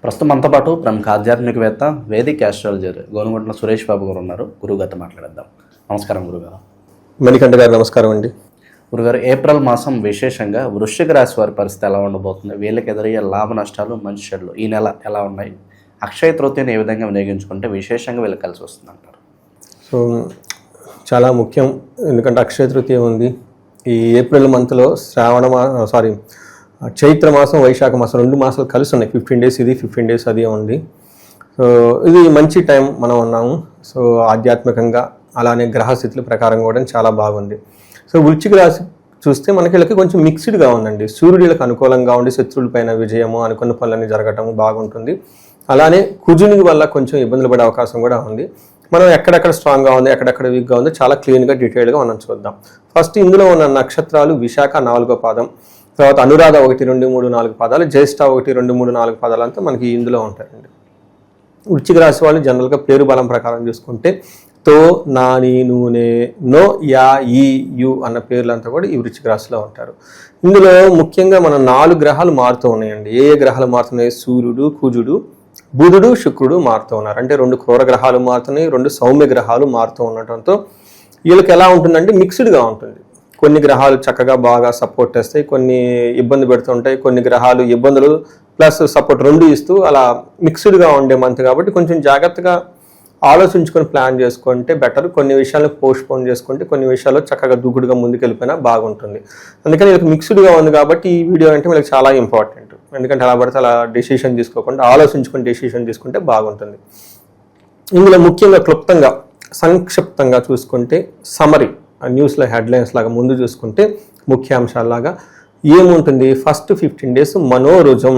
ప్రస్తుతం మనతో పాటు ప్రముఖ ఆధ్యాత్మికవేత్త వేదిక్ ఆస్ట్రాలజర్ గోనుగుంట్ల సురేష్ బాబు గారు ఉన్నారు. గురుగారితో మాట్లాడేద్దాం. నమస్కారం గురుగారు. మణికంఠ గారు నమస్కారం అండి. గురుగారు, ఏప్రిల్ మాసం విశేషంగా వృశ్చిక రాశి వారి పరిస్థితి ఎలా ఉండబోతుంది? వీళ్ళకి ఎదురయ్యే లాభ నష్టాలు, మంచి చెడులు ఈ నెల ఎలా ఉన్నాయి? అక్షయ తృతీయను ఏ విధంగా వినియోగించుకుంటే విశేషంగా వీళ్ళకి కలిసి వస్తుంది అంటారు? సో చాలా ముఖ్యం, ఎందుకంటే అక్షయ తృతీయ ఉంది. ఈ ఏప్రిల్ మంత్లో చైత్ర మాసం, వైశాఖ మాసం 2 మాసాలు కలిసి ఉన్నాయి. 15 days ఇది, 15 days అది ఉంది. సో ఇది మంచి టైం మనం ఉన్నాము. సో ఆధ్యాత్మికంగా అలానే గ్రహస్థితుల ప్రకారం కూడా చాలా బాగుంది. సో వృశ్చిక రాశి చూస్తే మనకి వీళ్ళకి కొంచెం మిక్స్డ్గా ఉందండి. సూర్యుడికి అనుకూలంగా ఉండి శత్రువులపైన విజయము, అనుకున్న పనులన్నీ జరగటము బాగుంటుంది. అలానే కుజుని వల్ల కొంచెం ఇబ్బందులు పడే అవకాశం కూడా ఉంది. మనం ఎక్కడెక్కడ స్ట్రాంగ్గా ఉంది, ఎక్కడెక్కడ వీక్గా ఉంది చాలా క్లీన్గా డీటెయిల్గా మనం చూద్దాం. ఫస్ట్ ఇందులో ఉన్న నక్షత్రాలు విశాఖ 4వ పాదం, తర్వాత అనురాధ 1, 2, 3, 4 పాదాలు, జ్యేష్ఠ 1, 2, 3, 4 పాదాలు అంతా మనకి ఇందులో ఉంటాయండి. వృశ్చిక రాశి వాళ్ళు జనరల్గా పేరు బలం ప్రకారం చూసుకుంటే తో, నాని, నూనె, నో, యా, ఈ, యు అన్న పేర్లంతా కూడా ఈ వృశ్చిక రాశిలో ఉంటారు. ఇందులో ముఖ్యంగా మన 4 గ్రహాలు మారుతూ ఉన్నాయండి. ఏ గ్రహాలు మారుతున్నాయి? సూర్యుడు, కుజుడు, బుధుడు, శుక్రుడు మారుతూ ఉన్నారు. అంటే 2 క్రూర గ్రహాలు మారుతున్నాయి, 2 సౌమ్య గ్రహాలు మారుతూ ఉండటంతో వీళ్ళకి ఎలా ఉంటుందంటే మిక్స్డ్గా ఉంటుంది. కొన్ని గ్రహాలు చక్కగా బాగా సపోర్ట్ చేస్తాయి, కొన్ని ఇబ్బంది పెడుతుంటాయి, కొన్ని గ్రహాలు ఇబ్బందులు ప్లస్ సపోర్ట్ 2 ఇస్తూ అలా మిక్స్డ్గా ఉండే మంత్ కాబట్టి కొంచెం జాగ్రత్తగా ఆలోచించుకొని ప్లాన్ చేసుకుంటే బెటర్. కొన్ని విషయాలను పోస్ట్పోన్ చేసుకుంటే కొన్ని విషయాల్లో చక్కగా దూకుడుగా ముందుకెళ్ళిపోయినా బాగుంటుంది. అందుకని వీళ్ళకి మిక్స్డ్గా ఉంది కాబట్టి ఈ వీడియో అంటే వీళ్ళకి చాలా ఇంపార్టెంట్. ఎందుకంటే అలా పడితే అలా డెసిషన్ తీసుకోకుండా ఆలోచించుకొని డెసిషన్ తీసుకుంటే బాగుంటుంది. ఇందులో ముఖ్యంగా క్లుప్తంగా సంక్షిప్తంగా చూసుకుంటే సమరీ న్యూస్లో హెడ్లైన్స్ లాగా ముందు చూసుకుంటే ముఖ్యాంశాలలాగా ఏముంటుంది? ఫస్ట్ 15 days మనోరుజం,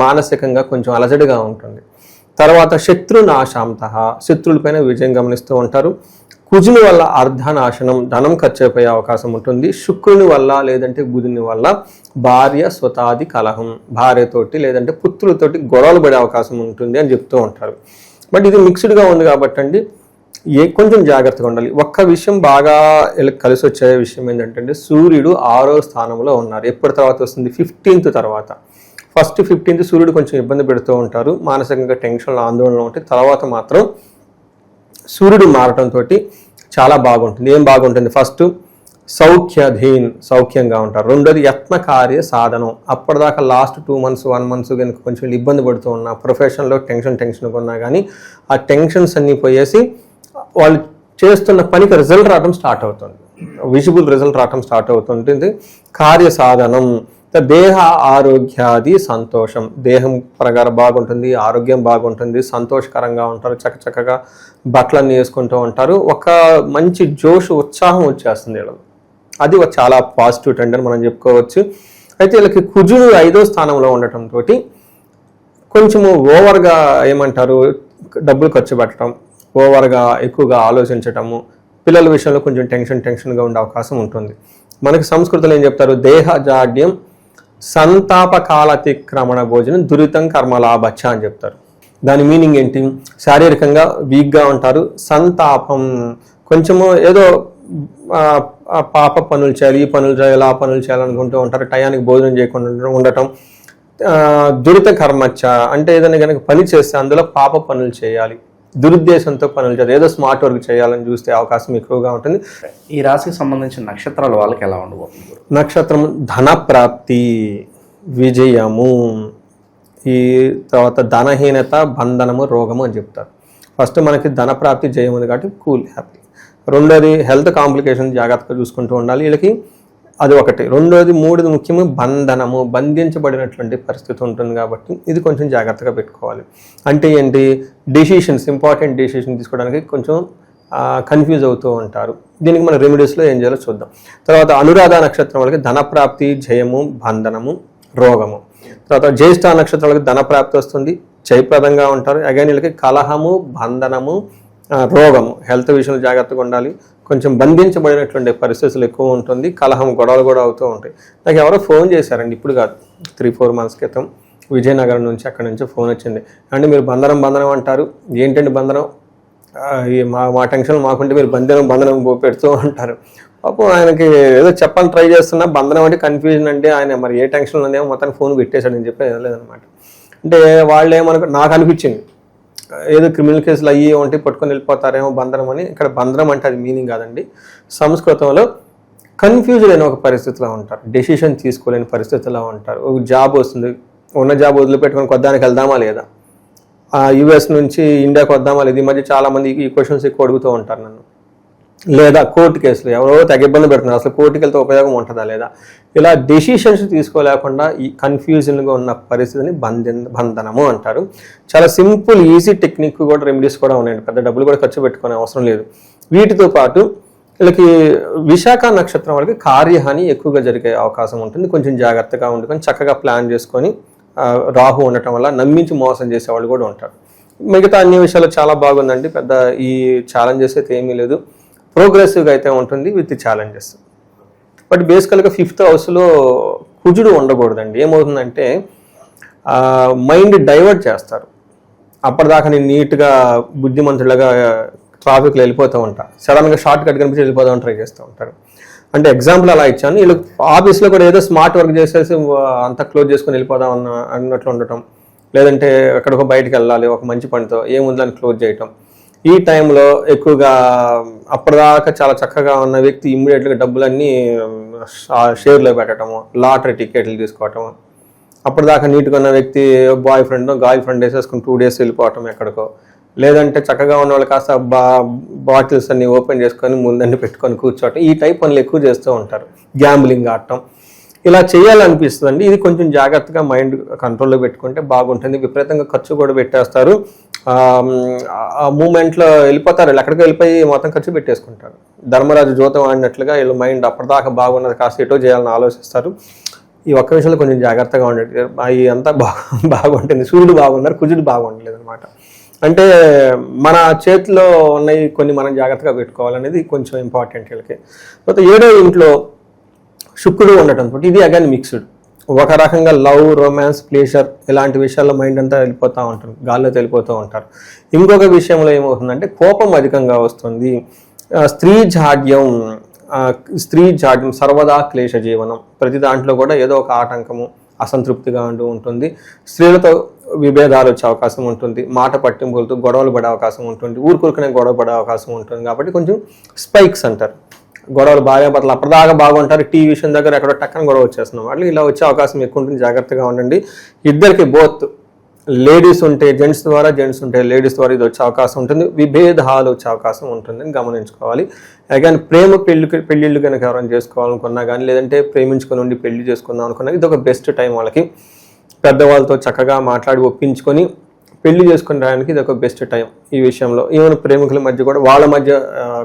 మానసికంగా కొంచెం అలజడిగా ఉంటుంది. తర్వాత శత్రునాశాంత, శత్రువులపైన విజయం గమనిస్తూ ఉంటారు. కుజుని వల్ల అర్ధనాశనం, ధనం ఖర్చు అయిపోయే అవకాశం ఉంటుంది. శుక్రుని వల్ల లేదంటే బుధుని వల్ల భార్య స్వతాది కలహం, భార్యతోటి లేదంటే పుత్రులతోటి గొడవలు పడే అవకాశం ఉంటుంది అని చెప్తూ ఉంటారు. బట్ ఇది మిక్స్డ్గా ఉంది కాబట్టి అండి కొంచెం జాగ్రత్తగా ఉండాలి. ఒక్క విషయం బాగా కలిసి వచ్చే విషయం ఏంటంటే సూర్యుడు 6వ స్థానంలో ఉన్నారు. ఎప్పటి తర్వాత వస్తుంది? 15th తర్వాత. ఫస్ట్ 15th సూర్యుడు కొంచెం ఇబ్బంది పెడుతూ ఉంటారు, మానసికంగా టెన్షన్లో ఆందోళనలో ఉంటే తర్వాత మాత్రం సూర్యుడు మారటంతో చాలా బాగుంటుంది. ఏం బాగుంటుంది? ఫస్ట్ సౌఖ్యధీన్, సౌఖ్యంగా ఉంటారు. రెండోది యత్నకార్య సాధనం, అప్పటిదాకా లాస్ట్ 2 months 1 month కనుక కొంచెం ఇబ్బంది పడుతూ ఉన్నా, ప్రొఫెషన్లో టెన్షన్గా ఉన్నా కానీ ఆ టెన్షన్స్ అన్నీ పోయేసి వాళ్ళు చేస్తున్న పనికి రిజల్ట్ రావడం స్టార్ట్ అవుతుంది, విజిబుల్ రిజల్ట్ రావడం స్టార్ట్ అవుతుంటుంది. కార్య సాధనం, దేహ ఆరోగ్యాది సంతోషం, దేహం ప్రకారం బాగుంటుంది, ఆరోగ్యం బాగుంటుంది, సంతోషకరంగా ఉంటారు, చక్కగా బట్టలన్నీ వేసుకుంటూ ఉంటారు. ఒక మంచి జోష్, ఉత్సాహం వచ్చేస్తుంది వీళ్ళకి. అది చాలా పాజిటివ్ ట్రెండ్ అని మనం చెప్పుకోవచ్చు. అయితే వీళ్ళకి కుజుడు 5వ స్థానంలో ఉండటంతో కొంచెము ఓవర్గా ఏమంటారు, డబ్బులు ఖర్చు పెట్టడం, ఓవర్గా ఎక్కువగా ఆలోచించటము, పిల్లల విషయంలో కొంచెం టెన్షన్గా ఉండే అవకాశం ఉంటుంది. మనకి సంస్కృతిలో ఏం చెప్తారు? దేహ జాడ్యం సంతాపకాలతిక్రమణ భోజనం దురితం కర్మలాభచ్చ అని చెప్తారు. దాని మీనింగ్ ఏంటి? శారీరకంగా వీక్గా ఉంటారు, సంతాపం, కొంచెము ఏదో పాప పనులు చేయాలి, ఈ పనులు చేయాలి, ఆ పనులు చేయాలనుకుంటూ ఉంటారు, టయానికి భోజనం చేయకుండా ఉండటం. దురిత కర్మచ్చ అంటే ఏదైనా కనుక పని చేస్తే అందులో పాప పనులు చేయాలి, దురుద్దేశంతో పనులు చేయాలి, ఏదో స్మార్ట్ వర్క్ చేయాలని చూస్తే అవకాశం ఎక్కువగా ఉంటుంది. ఈ రాశికి సంబంధించిన నక్షత్రాల వాళ్ళకి ఎలా ఉండబోతుంది? నక్షత్రం ధనప్రాప్తి, విజయము, ఈ తర్వాత ధనహీనత, బంధనము, రోగము అని చెప్తారు. ఫస్ట్ మనకి ధనప్రాప్తి, జయం ఉంది కాబట్టి కూల్, హ్యాపీ. రెండోది హెల్త్ కాంప్లికేషన్ జాగ్రత్తగా చూసుకుంటూ ఉండాలి వీళ్ళకి, అది ఒకటి. రెండోది, మూడోది ముఖ్యంగా బంధనము, బంధించబడినటువంటి పరిస్థితి ఉంటుంది కాబట్టి ఇది కొంచెం జాగ్రత్తగా పెట్టుకోవాలి. అంటే ఏంటి? డెసిషన్స్, ఇంపార్టెంట్ డెసిషన్ తీసుకోవడానికి కొంచెం కన్ఫ్యూజ్ అవుతూ ఉంటారు. దీనికి మన రెమెడీస్లో ఏం చేయాలో చూద్దాం. తర్వాత అనురాధ నక్షత్రం వాళ్ళకి ధనప్రాప్తి, జయము, బంధనము, రోగము. తర్వాత జ్యేష్ఠ నక్షత్రం వాళ్ళకి ధనప్రాప్తి వస్తుంది, జయప్రదంగా ఉంటారు. అగైన్ వీళ్ళకి కలహము, బంధనము, రోగము, హెల్త్ విషయంలో జాగ్రత్తగా ఉండాలి. కొంచెం బంధించబడినటువంటి పరిస్థితులు ఎక్కువ ఉంటుంది, కలహం, గొడవలు కూడా అవుతూ ఉంటాయి. నాకు ఎవరో ఫోన్ చేశారండి, ఇప్పుడు కాదు 3-4 months క్రితం విజయనగరం నుంచి, అక్కడి నుంచి ఫోన్ వచ్చింది. అంటే మీరు బంధనం అంటారు, ఏంటండి బంధనం? మా టెన్షన్ మాకుంటే మీరు బంధనం పెడుతూ ఉంటారు. పాపం ఆయనకి ఏదో చెప్పని ట్రై చేస్తున్నా, బంధనం అంటే కన్ఫ్యూజన్ అంటే ఆయన మరి ఏ టెన్షన్లో ఉందేమో మొత్తానికి ఫోన్ పెట్టేశాడు అని చెప్పి లేదనమాట. అంటే వాళ్ళు నాకు అనిపించింది ఏదో క్రిమినల్ కేసులు అయ్యి ఉంటే పట్టుకొని వెళ్ళిపోతారేమో బంధనం అని. ఇక్కడ బంధనం అంటే అది మీనింగ్ కాదండి. సంస్కృతంలో కన్ఫ్యూజ్డ్ అయిన ఒక పరిస్థితిలో ఉంటారు, డెసిషన్ తీసుకోలేని పరిస్థితిలో ఉంటారు. ఒక జాబ్ వస్తుంది, ఉన్న జాబ్ వదిలిపెట్టుకొని కొద్దానికి వెళ్దామా లేదా, యుఎస్ నుంచి ఇండియాకి వద్దామా లేదా. ఈ మధ్య చాలామంది ఈ క్వశ్చన్స్ ఎక్కువ అడుగుతూ ఉంటారు నన్ను. లేదా కోర్టు కేసులు ఎవరో తెగ ఇబ్బంది పెడుతున్నారు, అసలు కోర్టుకి వెళ్తే ఉపయోగం ఉంటుందా లేదా. ఇలా డెసిషన్స్ తీసుకోలేకుండా ఈ కన్ఫ్యూజన్గా ఉన్న పరిస్థితిని బంధనము అంటారు. చాలా సింపుల్ ఈజీ టెక్నిక్ కూడా, రెమెడీస్ కూడా ఉన్నాయండి. పెద్ద డబ్బులు కూడా ఖర్చు పెట్టుకునే అవసరం లేదు. వీటితో పాటు వీళ్ళకి విశాఖ నక్షత్రం వాళ్ళకి కార్యహాని ఎక్కువగా జరిగే అవకాశం ఉంటుంది. కొంచెం జాగ్రత్తగా ఉండుకొని చక్కగా ప్లాన్ చేసుకొని, రాహు ఉండటం వల్ల నమ్మించి మోసం చేసేవాళ్ళు కూడా ఉంటారు. మిగతా అన్ని విషయాలు చాలా బాగుందండి. పెద్ద ఈ ఛాలెంజెస్ అయితే ఏమీ లేదు. ప్రోగ్రెసివ్గా అయితే ఉంటుంది విత్ ఛాలెంజెస్. బట్ బేసికల్గా 5th హౌస్లో కుజుడు ఉండకూడదండి. ఏమవుతుందంటే మైండ్ డైవర్ట్ చేస్తారు. అప్పటిదాకా నేను నీట్గా బుద్ధిమంతులుగా ట్రాఫిక్లో వెళ్ళిపోతూ ఉంటాను, సడన్గా షార్ట్ కట్ కనిపించి వెళ్ళిపోదామని ట్రై చేస్తూ ఉంటారు. అంటే ఎగ్జాంపుల్ అలా ఇచ్చాను. వీళ్ళు ఆఫీస్లో కూడా ఏదో స్మార్ట్ వర్క్ చేసేసి అంతా క్లోజ్ చేసుకొని వెళ్ళిపోదాం అన్నట్లు ఉండటం, లేదంటే ఎక్కడికో బయటకు వెళ్ళాలి ఒక మంచి పనితో, ఏముందని క్లోజ్ చేయటం. ఈ టైంలో ఎక్కువగా అప్పటిదాకా చాలా చక్కగా ఉన్న వ్యక్తి ఇమ్మీడియట్గా డబ్బులన్నీ షేర్లో పెట్టడము, లాటరీ టికెట్లు తీసుకోవటము. అప్పటిదాకా నీట్గా ఉన్న వ్యక్తి బాయ్ ఫ్రెండ్ వేసేసుకుని 2 days వెళ్ళిపోవటం ఎక్కడికో. లేదంటే చక్కగా ఉన్న వాళ్ళు కాస్త బాటిల్స్ అన్ని ఓపెన్ చేసుకొని ముందండి పెట్టుకొని కూర్చోవటం. ఈ టైప్ పనులు ఎక్కువ చేస్తూ ఉంటారు. గ్యాంబ్లింగ్ ఆడటం ఇలా చేయాలనిపిస్తుందండి. ఇది కొంచెం జాగ్రత్తగా మైండ్ కంట్రోల్లో పెట్టుకుంటే బాగుంటుంది. విపరీతంగా ఖర్చు కూడా పెట్టేస్తారు. ఆ మూమెంట్లో వెళ్ళిపోతారు, ఎక్కడికి వెళ్ళిపోయి మొత్తం ఖర్చు పెట్టేసుకుంటారు. ధర్మరాజు జోతం ఆడినట్లుగా వీళ్ళు మైండ్ అప్పటిదాకా బాగున్నది కాస్త ఎటో చేయాలని ఆలోచిస్తారు. ఈ ఒక్క విషయంలో కొంచెం జాగ్రత్తగా ఉండేది. అవి అంతా బాగుంటుంది. సూర్యుడు బాగున్నారు, కుజుడు బాగుండలేదు అనమాట. అంటే మన చేతిలో ఉన్నవి కొన్ని మనం జాగ్రత్తగా పెట్టుకోవాలనేది కొంచెం ఇంపార్టెంట్ వీళ్ళకి. తర్వాత 7వ ఇంట్లో శుక్రుడు ఉండటంతో ఇది అగైన్ మిక్స్డ్. ఒక రకంగా లవ్, రొమాన్స్, ప్లేజర్ ఇలాంటి విషయాల్లో మైండ్ అంతా వెళ్ళిపోతూ ఉంటారు, గాల్లో వెళ్ళిపోతూ ఉంటారు. ఇంకొక విషయంలో ఏమవుతుందంటే కోపం అధికంగా వస్తుంది. స్త్రీ జాడ్యం సర్వదా క్లేశ జీవనం. ప్రతి దాంట్లో కూడా ఏదో ఒక ఆటంకము, అసంతృప్తిగా ఉంటుంది. స్త్రీలతో విభేదాలు వచ్చే అవకాశం ఉంటుంది. మాట పట్టింపులతో గొడవలు పడే అవకాశం ఉంటుంది. ఊరుకూరుకునే గొడవ పడే అవకాశం ఉంటుంది. కాబట్టి కొంచెం స్పైక్స్ అంటారు, గొడవలు భార్య భర్తలు అప్పటిదాకా బాగుంటారు, టీ విషయం దగ్గర ఎక్కడో టక్కన గొడవ వచ్చేస్తున్నాం వాళ్ళు, ఇలా వచ్చే అవకాశం ఎక్కువ ఉంటుంది. జాగ్రత్తగా ఉండండి. ఇద్దరికి బోత్ లేడీస్ ఉంటే జెంట్స్ ద్వారా, జెంట్స్ ఉంటే లేడీస్ ద్వారా ఇది వచ్చే అవకాశం ఉంటుంది. విభేదాలు వచ్చే అవకాశం ఉంటుందని గమనించుకోవాలి. అగైన్ ప్రేమ పెళ్ళిళ్ళు కనుక ఎవరైనా చేసుకోవాలనుకున్నా కానీ, లేదంటే ప్రేమించుకొని ఉండి పెళ్లి చేసుకుందాం అనుకున్నా ఇది ఒక బెస్ట్ టైం వాళ్ళకి. పెద్దవాళ్ళతో చక్కగా మాట్లాడి ఒప్పించుకొని పెళ్లి చేసుకునేడానికి ఇది ఒక బెస్ట్ టైం ఈ విషయంలో. ఈవెన్ ప్రేమికుల మధ్య కూడా వాళ్ళ మధ్య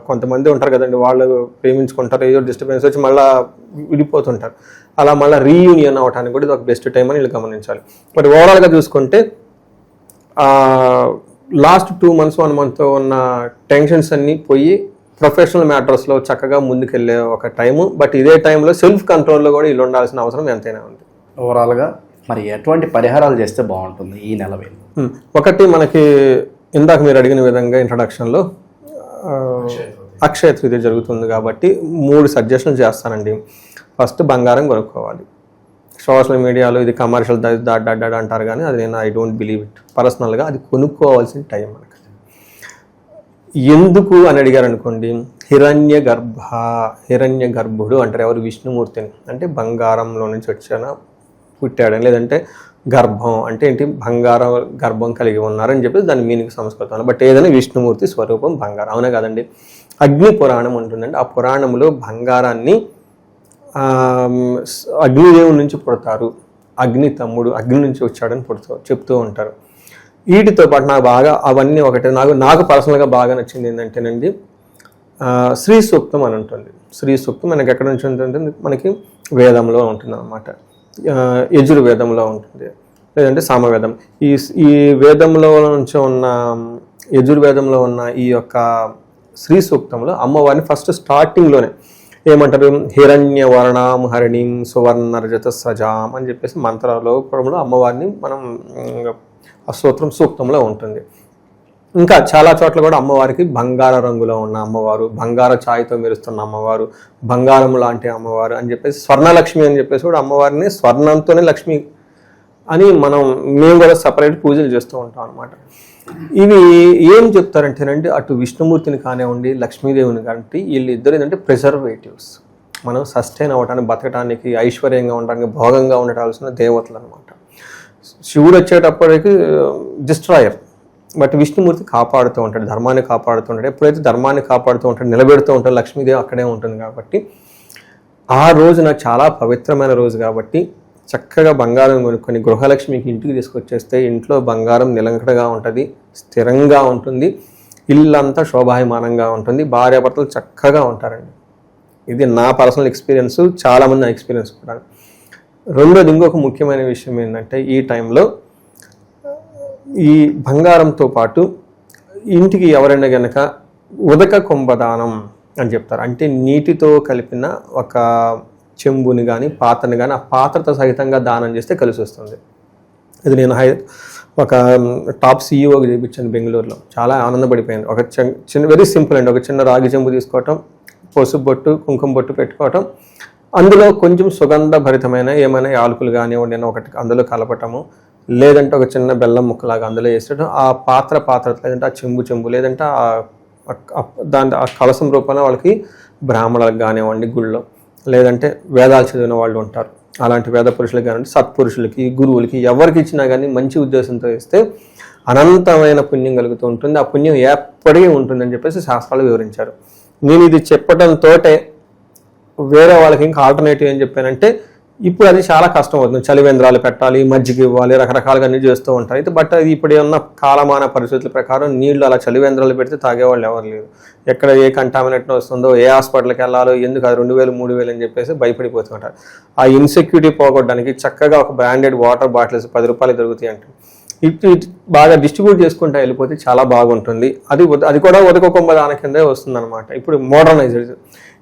కొంతమంది ఉంటారు కదండి, వాళ్ళు ప్రేమించుకుంటారు, ఏదో డిస్టర్బెన్స్ వచ్చి మళ్ళీ విడిపోతుంటారు. అలా మళ్ళీ రీయూనియన్ అవ్వడానికి కూడా ఇది ఒక బెస్ట్ టైం అని వీళ్ళు గమనించాలి. మరి ఓవరాల్గా చూసుకుంటే లాస్ట్ 2 months 1 month ఉన్న టెన్షన్స్ అన్నీ పోయి ప్రొఫెషనల్ మ్యాటర్స్లో చక్కగా ముందుకెళ్ళే ఒక టైము. బట్ ఇదే టైంలో సెల్ఫ్ కంట్రోల్లో కూడా వీళ్ళు ఉండాల్సిన అవసరం ఎంతైనా ఉంది. ఓవరాల్గా మరి ఎటువంటి పరిహారాలు చేస్తే బాగుంటుంది ఈ నెల? ఒకటి మనకి ఇందాక మీరు అడిగిన విధంగా ఇంట్రడక్షన్లో అక్షయ తృతీయ జరుగుతుంది కాబట్టి 3 సజెషన్లు చేస్తానండి. ఫస్ట్ బంగారం కొనుక్కోవాలి. సోషల్ మీడియాలో ఇది కమర్షియల్ దాడ్ అంటారు కానీ అది నేను ఐ డోంట్ బిలీవ్ ఇట్. పర్సనల్గా అది కొనుక్కోవాల్సిన టైం మనకి. ఎందుకు అని అడిగారు అనుకోండి, హిరణ్య గర్భుడు అంటారు ఎవరు? విష్ణుమూర్తిని. అంటే బంగారంలో నుంచి వచ్చాన పుట్టాడు, లేదంటే గర్భం అంటే ఏంటి, బంగారం గర్భం కలిగి ఉన్నారని చెప్పి దాని మీనింగ్ సంస్కృతంలో. బట్ ఏదైనా విష్ణుమూర్తి స్వరూపం బంగారం, అవునా కదండి? అగ్ని పురాణం ఉంటుందండి. ఆ పురాణంలో బంగారాన్ని అగ్నిదేవుడి నుంచి పుడతారు, అగ్ని తమ్ముడు అగ్ని నుంచి వచ్చాడని చెప్తూ ఉంటారు. వీటితో పాటు నాకు బాగా అవన్నీ ఒకటే నాకు పర్సనల్గా బాగా నచ్చింది ఏంటంటేనండి, శ్రీ సూక్తం అని ఉంటుంది. శ్రీ సూక్తం మనకి ఎక్కడ నుంచి ఉంటుంది? మనకి వేదంలో ఉంటుంది అన్నమాట. యజుర్వేదంలో ఉంటుంది, లేదంటే సామవేదం. ఈ వేదంలో నుంచి ఉన్న యజుర్వేదంలో ఉన్న ఈ యొక్క శ్రీ సూక్తంలో అమ్మవారిని ఫస్ట్ స్టార్టింగ్లోనే ఏమంటారు? హిరణ్య వర్ణాం హరిణీం సువర్ణ రజత సజాం అని చెప్పేసి మంత్రాలో అమ్మవారిని మనం ఆ సూక్తంలో ఉంటుంది. ఇంకా చాలా చోట్ల కూడా అమ్మవారికి బంగార రంగులో ఉన్న అమ్మవారు, బంగార ఛాయతో మెరుస్తున్న అమ్మవారు, బంగారం లాంటి అమ్మవారు అని చెప్పేసి, స్వర్ణలక్ష్మి అని చెప్పేసి కూడా అమ్మవారిని స్వర్ణంతోనే లక్ష్మి అని మేము కూడా సపరేట్ పూజలు చేస్తూ ఉంటాం అనమాట. ఇవి ఏం చెప్తారంటేనండి, అటు విష్ణుమూర్తిని కానివ్వండి, లక్ష్మీదేవిని కానీ వీళ్ళిద్దరు ఏంటంటే ప్రిజర్వేటివ్స్. మనం సస్టైన్ అవ్వడానికి, బతకడానికి, ఐశ్వర్యంగా ఉండడానికి, భోగంగా ఉండటాల్సిన దేవతలు అనమాట. శివుడు వచ్చేటప్పటికి డిస్ట్రాయర్, బట్ విష్ణుమూర్తి కాపాడుతూ ఉంటాడు, ధర్మాన్ని కాపాడుతూ ఉంటాడు. ఎప్పుడైతే ధర్మాన్ని కాపాడుతూ ఉంటాడు, నిలబెడుతూ ఉంటాడు, లక్ష్మీదేవి అక్కడే ఉంటుంది. కాబట్టి ఆ రోజున చాలా పవిత్రమైన రోజు కాబట్టి చక్కగా బంగారం కొనుక్కొని గృహలక్ష్మికి ఇంటికి తీసుకొచ్చేస్తే ఇంట్లో బంగారం నిలంకడగా ఉంటుంది, స్థిరంగా ఉంటుంది, ఇల్లంతా శోభాయమానంగా ఉంటుంది, భార్యాభర్తలు చక్కగా ఉంటారండి. ఇది నా పర్సనల్ ఎక్స్పీరియన్స్, చాలామంది నా ఎక్స్పీరియన్స్ కూడా. రెండోది ఇంకొక ముఖ్యమైన విషయం ఏంటంటే, ఈ టైంలో ఈ బంగారంతో పాటు ఇంటికి ఎవరైనా కనుక ఉదక కుంభదానం అని చెప్తారు. అంటే నీటితో కలిపిన ఒక చెంబుని కానీ పాత్రని కానీ ఆ పాత్రతో సహితంగా దానం చేస్తే కలిసి వస్తుంది. ఇది నేను ఒక టాప్ సీఈఓకి చేయించాను బెంగళూరులో. చాలా ఆనందపడిపోయింది. ఒక చిన్న వెరీ సింపుల్ అండి, ఒక చిన్న రాగి చెంబు తీసుకోవటం, పసుపు బొట్టు, కుంకుమ బొట్టు పెట్టుకోవటం, అందులో కొంచెం సుగంధ భరితమైన ఏమైనా యాలకులు కానివ్వండి ఒకటి అందులో కలపటము, లేదంటే ఒక చిన్న బెల్లం ముక్కలాగా అందులో వేసేటం, ఆ పాత్ర లేదంటే ఆ చెంబు లేదంటే ఆ కలసం రూపంలో వాళ్ళకి బ్రాహ్మణులకు కానివ్వండి గుళ్ళో, లేదంటే వేదాలు చదివిన వాళ్ళు ఉంటారు, అలాంటి వేద పురుషులకు కానివ్వండి, సత్పురుషులకి, గురువులకి ఎవరికి ఇచ్చినా కానీ మంచి ఉద్దేశంతో ఇస్తే అనంతమైన పుణ్యం కలుగుతూ ఉంటుంది. ఆ పుణ్యం ఎప్పటికీ ఉంటుందని చెప్పేసి శాస్త్రాలు వివరించారు. నేను ఇది చెప్పడంతో వేరే వాళ్ళకి ఇంకా ఆల్టర్నేటివ్ ఏం చెప్పానంటే, ఇప్పుడు అది చాలా కష్టం అవుతుంది. చలివేంద్రాలు పెట్టాలి, మజ్జిగ ఇవ్వాలి, రకరకాలుగా అన్ని చేస్తూ ఉంటారు. అయితే బట్ అది ఇప్పుడు ఏమన్నా కాలమాన పరిస్థితుల ప్రకారం నీళ్లు అలా చలివేంద్రాలు పెడితే తాగేవాళ్ళు ఎవరు లేరు. ఎక్కడ ఏ కంటామినేట్ వస్తుందో, ఏ హాస్పిటల్కి వెళ్ళాలో, ఎందుకు అది 2000 3000 అని చెప్పేసి భయపడిపోతుంటారు. ఆ ఇన్సెక్యూరిటీ పోగొట్టడానికి చక్కగా ఒక బ్రాండెడ్ వాటర్ బాటిల్స్ 10 రూపాయలు దొరుకుతాయి అంటే ఇటు బాగా డిస్ట్రిబ్యూట్ చేసుకుంటూ వెళ్ళిపోతే చాలా బాగుంటుంది. అది కూడా ఉదక కుంభదానం కిందే వస్తుంది అనమాట. ఇప్పుడు మోడర్నైజ్డ్.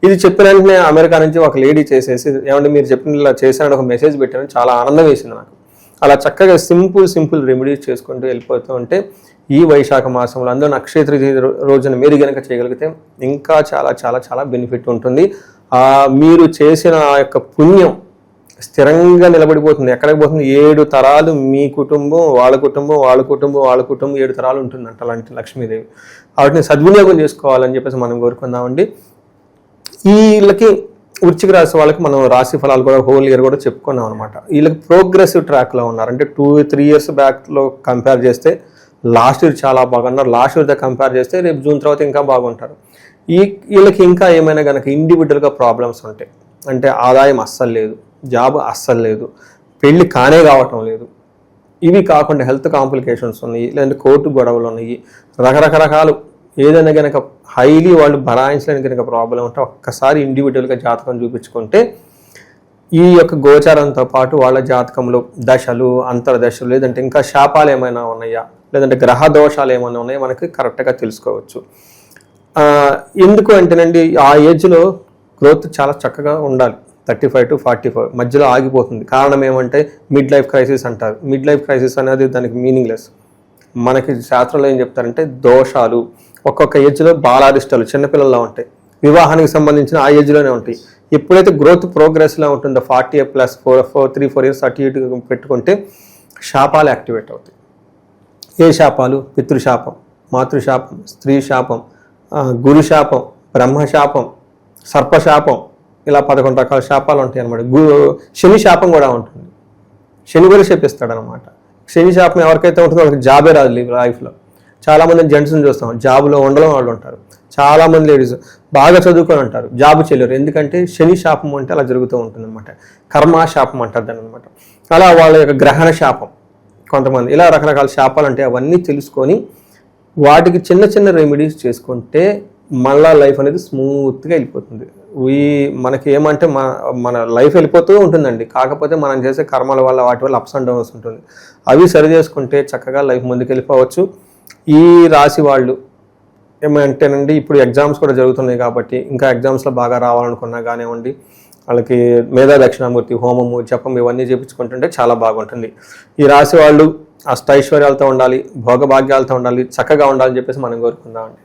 ఇది చెప్పిన వెంటనే అమెరికా నుంచి ఒక లేడీ చేసేసి, ఏమంటే మీరు చెప్పిన ఇలా చేశారని ఒక మెసేజ్ పెట్టారని చాలా ఆనందం వేసింది నాకు. అలా చక్కగా సింపుల్ రెమెడీస్ చేసుకుంటూ వెళ్ళిపోతూ ఉంటే ఈ వైశాఖ మాసంలో అందరూ అక్షయ తృతీయ రోజున మీరు కనుక చేయగలిగితే ఇంకా చాలా చాలా చాలా బెనిఫిట్ ఉంటుంది. మీరు చేసిన ఆ యొక్క పుణ్యం స్థిరంగా నిలబడిపోతుంది. ఎక్కడికి పోతుంది? 7 తరాలు మీ కుటుంబం, వాళ్ళ కుటుంబం, వాళ్ళ కుటుంబం, వాళ్ళ కుటుంబం 7 తరాలు ఉంటుందంట అలాంటి లక్ష్మీదేవి. వాటిని సద్వినియోగం చేసుకోవాలని చెప్పేసి మనం కోరుకుందామండి. వీళ్ళకి వృశ్చిక రాశి వాళ్ళకి మనం రాశి ఫలాలు కూడా హోల్ ఇయర్ కూడా చెప్పుకున్నాం అనమాట. వీళ్ళకి ప్రోగ్రెసివ్ ట్రాక్లో ఉన్నారు. అంటే 2-3 ఇయర్స్ బ్యాక్లో కంపేర్ చేస్తే లాస్ట్ ఇయర్ చాలా బాగున్నారు. లాస్ట్ ఇయర్తో కంపేర్ చేస్తే రేపు జూన్ తర్వాత ఇంకా బాగుంటారు. వీళ్ళకి ఇంకా ఏమైనా కనుక ఇండివిజువల్గా ప్రాబ్లమ్స్ ఉంటాయి. అంటే ఆదాయం అస్సలు లేదు, జాబ్ అస్సలు లేదు, పెళ్లి కానే కావటం లేదు, ఇవి కాకుండా హెల్త్ కాంప్లికేషన్స్ ఉన్నాయి, లేదంటే కోర్టు గొడవలు ఉన్నాయి, రకరకాలు ఏదైనా కనుక హైలీ వాళ్ళు భరాయించలేని కనుక ప్రాబ్లం ఉంటే ఒక్కసారి ఇండివిజువల్గా జాతకం చూపించుకుంటే ఈ యొక్క గోచారంతో పాటు వాళ్ళ జాతకంలో దశలు, అంతర్దశలు, లేదంటే ఇంకా శాపాలు ఏమైనా ఉన్నాయా, లేదంటే గ్రహ దోషాలు ఏమైనా ఉన్నాయా మనకి కరెక్ట్గా తెలుసుకోవచ్చు. ఎందుకు అంటేనండి ఆ ఏజ్లో గ్రోత్ చాలా చక్కగా ఉండాలి. 35 to 45 మధ్యలో ఆగిపోతుంది. కారణం ఏమంటే మిడ్ లైఫ్ క్రైసిస్ అంటారు. మిడ్ లైఫ్ క్రైసిస్ అనేది దానికి మీనింగ్లెస్. మనకి శాస్త్రంలో ఏం చెప్తారంటే దోషాలు ఒక్కొక్క ఏజ్లో బాలారిష్టాలు చిన్నపిల్లల్లో ఉంటాయి, వివాహానికి సంబంధించిన ఆ ఏజ్లోనే ఉంటాయి. ఎప్పుడైతే గ్రోత్ ప్రోగ్రెస్లో ఉంటుందో 40+ 3-4 ఇయర్స్ అటు ఇటు పెట్టుకుంటే శాపాలు యాక్టివేట్ అవుతాయి. ఏ శాపాలు? పితృశాపం, మాతృశాపం, స్త్రీ శాపం, గురు శాపం, బ్రహ్మశాపం, సర్పశాపం, ఇలా 11 రకాల శాపాలు ఉంటాయి అనమాట. శని శాపం కూడా ఉంటుంది. శని కూడా శపిస్తాడు అనమాట. శని శాపం ఎవరికైతే ఉంటుందో వాళ్ళకి జాబే రాదు లైఫ్లో. చాలామంది జెంట్స్ని చూస్తాం, జాబ్లో ఉండడం వాళ్ళు ఉంటారు. చాలామంది లేడీస్ బాగా చదువుకొని ఉంటారు, జాబ్ చేయలేరు. ఎందుకంటే శని శాపం అంటే అలా జరుగుతూ ఉంటుంది అనమాట. కర్మాశాపం అంటారు దాన్ని అనమాట. అలా వాళ్ళ యొక్క గ్రహణ శాపం కొంతమంది, ఇలా రకరకాల శాపాలు ఉంటాయి. అవన్నీ తెలుసుకొని వాటికి చిన్న రెమెడీస్ చేసుకుంటే మళ్ళా లైఫ్ అనేది స్మూత్గా వెళ్ళిపోతుంది. మనకి ఏమంటే మన లైఫ్ వెళ్ళిపోతూ ఉంటుందండి. కాకపోతే మనం చేసే కర్మల వల్ల వాటి వల్ల అప్స్ అండ్ డౌన్స్ ఉంటుంది. అవి సరి చేసుకుంటే చక్కగా లైఫ్ ముందుకు వెళ్ళిపోవచ్చు. ఈ రాశి వాళ్ళు ఏమంటేనండి ఇప్పుడు ఎగ్జామ్స్ కూడా జరుగుతున్నాయి కాబట్టి ఇంకా ఎగ్జామ్స్లో బాగా రావాలనుకున్నా కానివ్వండి, వాళ్ళకి మేధా దక్షిణామూర్తి హోమము, జపం ఇవన్నీ చేయించుకుంటుంటే చాలా బాగుంటుంది. ఈ రాశి వాళ్ళు అష్టైశ్వర్యాలతో ఉండాలి, భోగభాగ్యాలతో ఉండాలి, చక్కగా ఉండాలని చెప్పేసి మనం కోరుకుందామండి.